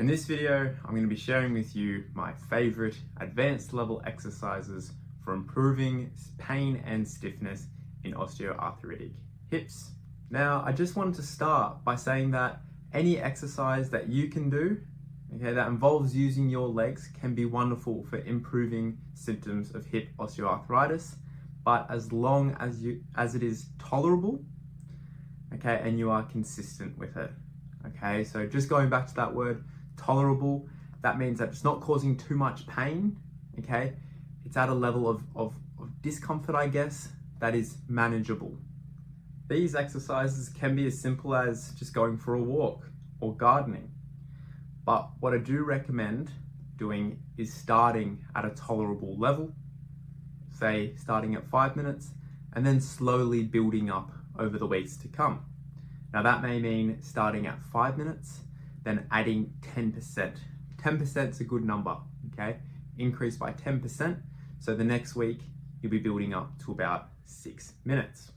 In this video, I'm going to be sharing with you my favorite advanced level exercises for improving pain and stiffness in osteoarthritic hips. Now, I just wanted to start by saying that any exercise that you can do, that involves using your legs can be wonderful for improving symptoms of hip osteoarthritis, but as long as it is tolerable, and you are consistent with it. So just going back to that word, tolerable, that means that it's not causing too much pain, It's at a level of discomfort, I guess, that is manageable. These exercises can be as simple as just going for a walk or gardening. But what I do recommend doing is starting at a tolerable level, say starting at 5 minutes, and then slowly building up over the weeks to come. Now that may mean starting at 5 minutes, then adding 10%. 10% is a good number, Increase by 10%. So the next week, you'll be building up to about 6 minutes.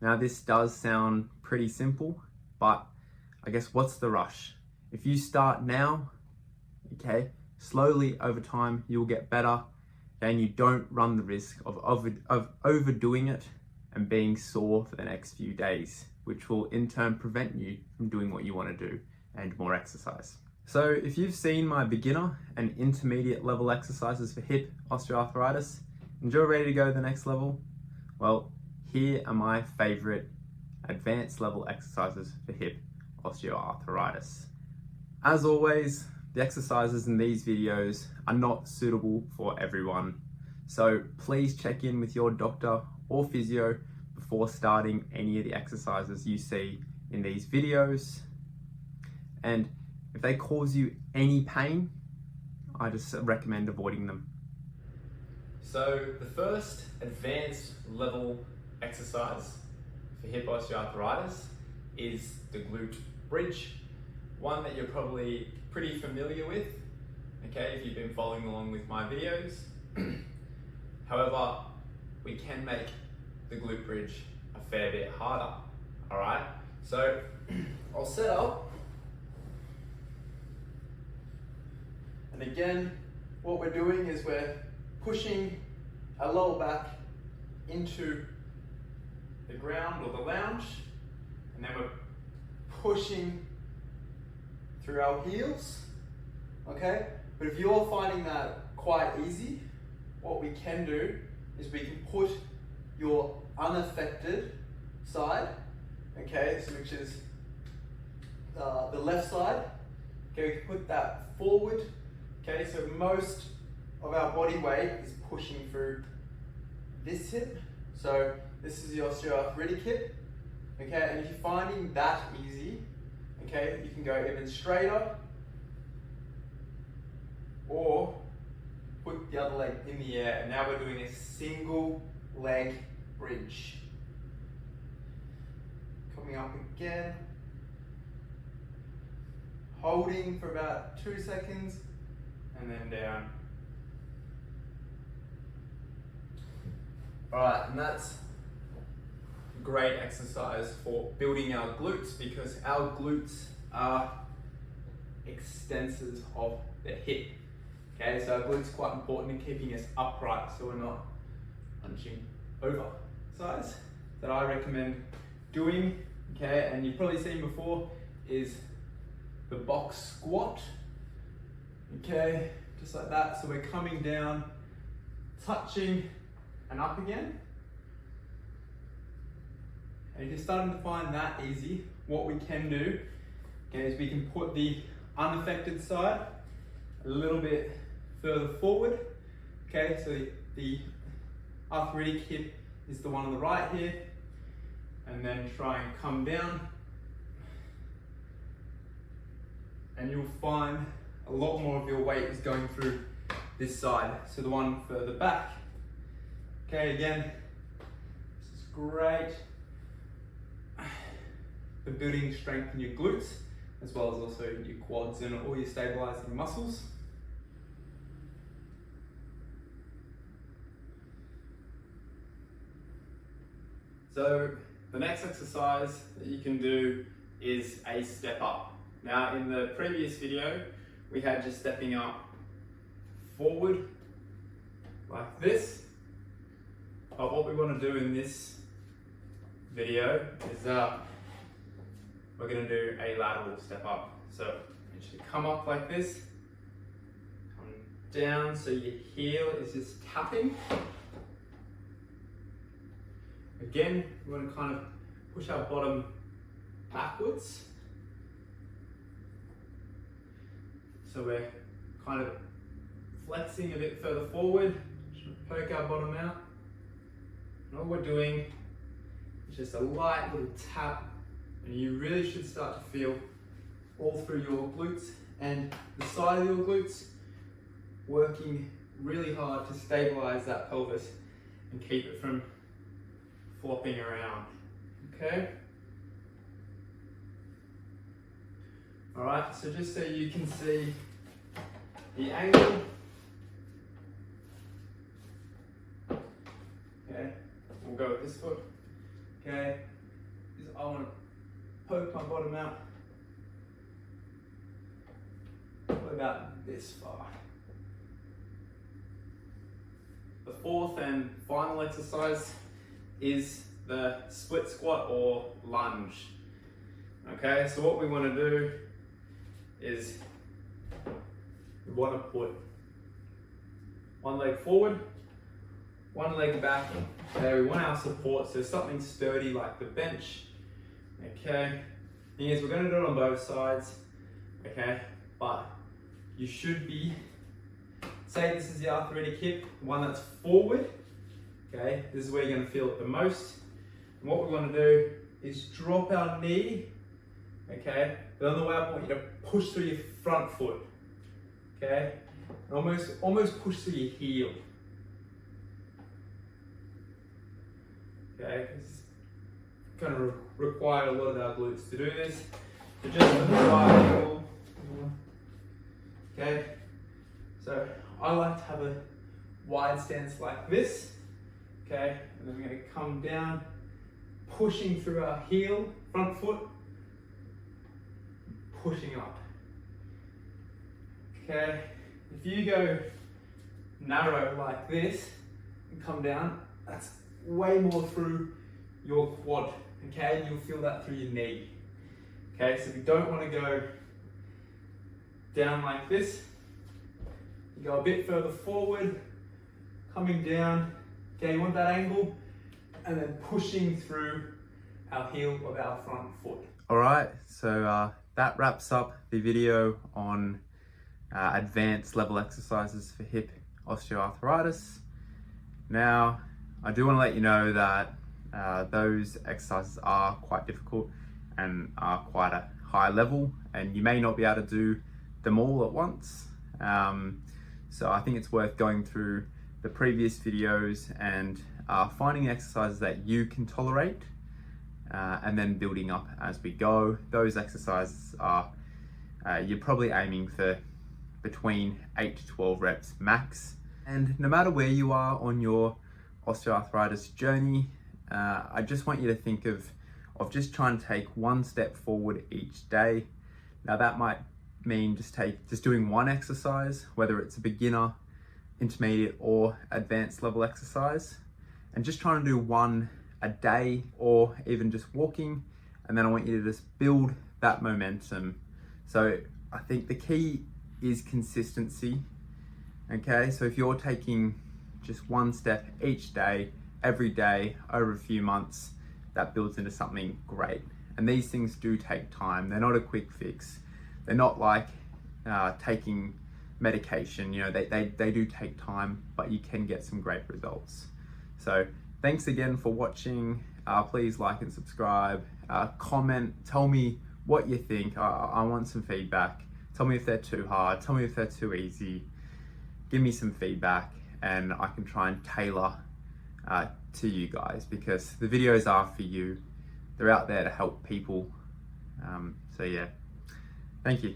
Now this does sound pretty simple, but I guess what's the rush? If you start now, slowly over time, you'll get better, and you don't run the risk of overdoing it and being sore for the next few days, which will in turn prevent you from doing what you want to do and more exercise. So if you've seen my beginner and intermediate level exercises for hip osteoarthritis and you're ready to go to the next level, well, here are my favorite advanced level exercises for hip osteoarthritis. As always, the exercises in these videos are not suitable for everyone. So please check in with your doctor or physio before starting any of the exercises you see in these videos. And if they cause you any pain, I just recommend avoiding them. So the first advanced level exercise for hip osteoarthritis is the glute bridge, one that you're probably pretty familiar with, if you've been following along with my videos. However, we can make the glute bridge a fair bit harder, all right? So I'll set up, and again, what we're doing is we're pushing our lower back into the ground or the lounge, and then we're pushing through our heels, But if you're finding that quite easy, what we can do is we can put your unaffected side, which is the left side, we can put that forward, so most of our body weight is pushing through this hip, so this is the osteoarthritic hip, and if you're finding that easy, you can go even straighter, or put the other leg in the air, and now we're doing a single leg bridge. Coming up again, holding for about 2 seconds, and then down. All right, and that's a great exercise for building our glutes, because our glutes are extensors of the hip. So our glutes are quite important in keeping us upright, so we're not hunching over. Exercise that I recommend doing, and you've probably seen before, is the box squat, just like that. So we're coming down, touching, and up again. And if you're starting to find that easy, what we can do, is we can put the unaffected side a little bit further forward, so the arthritic hip is the one on the right here, and then try and come down, and you'll find a lot more of your weight is going through this side, so the one further back. Again, this is great for building strength in your glutes, as well as also your quads and all your stabilizing muscles. So the next exercise that you can do is a step up. Now in the previous video, we had just stepping up forward like this. But what we want to do in this video is we're going to do a lateral step up. So you should come up like this, come down so your heel is just tapping. Again, we want to kind of push our bottom backwards. So we're kind of flexing a bit further forward, poke our bottom out. And all we're doing is just a light little tap, and you really should start to feel all through your glutes and the side of your glutes, working really hard to stabilize that pelvis and keep it from flopping around, okay? All right, so just so you can see the angle, okay, we'll go with this foot, okay? I want to poke my bottom out about this far. The fourth and final exercise is the split squat or lunge. Okay, so what we want to do is we want to put one leg forward, one leg back. Okay, we want our support, so something sturdy like the bench. Okay, thing is we're going to do it on both sides. Okay, but you should be, say this is the arthritic hip, the one that's forward. Okay, this is where you're going to feel it the most. And what we want to do is drop our knee. Okay, but on the way up, I want you to push through your front foot. Okay, and almost push through your heel. Okay, it's going to require a lot of our glutes to do this. So just at the right angle. Okay, so I like to have a wide stance like this. Okay, and then we're going to come down, pushing through our heel, front foot, pushing up. Okay, if you go narrow like this and come down, that's way more through your quad. Okay, and you'll feel that through your knee. Okay, so we don't want to go down like this. You go a bit further forward, coming down. Okay, you want that angle, and then pushing through our heel of our front foot. All right, so that wraps up the video on advanced level exercises for hip osteoarthritis. Now, I do want to let you know that those exercises are quite difficult and are quite a high level, and you may not be able to do them all at once. So I think it's worth going through the previous videos and finding exercises that you can tolerate and then building up as we go. Those exercises are, you're probably aiming for between 8 to 12 reps max. And no matter where you are on your osteoarthritis journey, I just want you to think of just trying to take one step forward each day. Now that might mean just doing one exercise, whether it's a beginner, intermediate or advanced level exercise, and just trying to do one a day, or even just walking. And then I want you to just build that momentum. So I think the key is consistency. Okay, so if you're taking just one step each day, every day, over a few months, that builds into something great. And these things do take time. They're not a quick fix. They're not like taking medication. You know, they do take time, but you can get some great results. So thanks again for watching. Please like and subscribe, comment, tell me what you think. I want some feedback. Tell me if they're too hard, tell me if they're too easy. Give me some feedback and I can try and tailor to you guys, because the videos are for you. They're out there to help people. So yeah, thank you.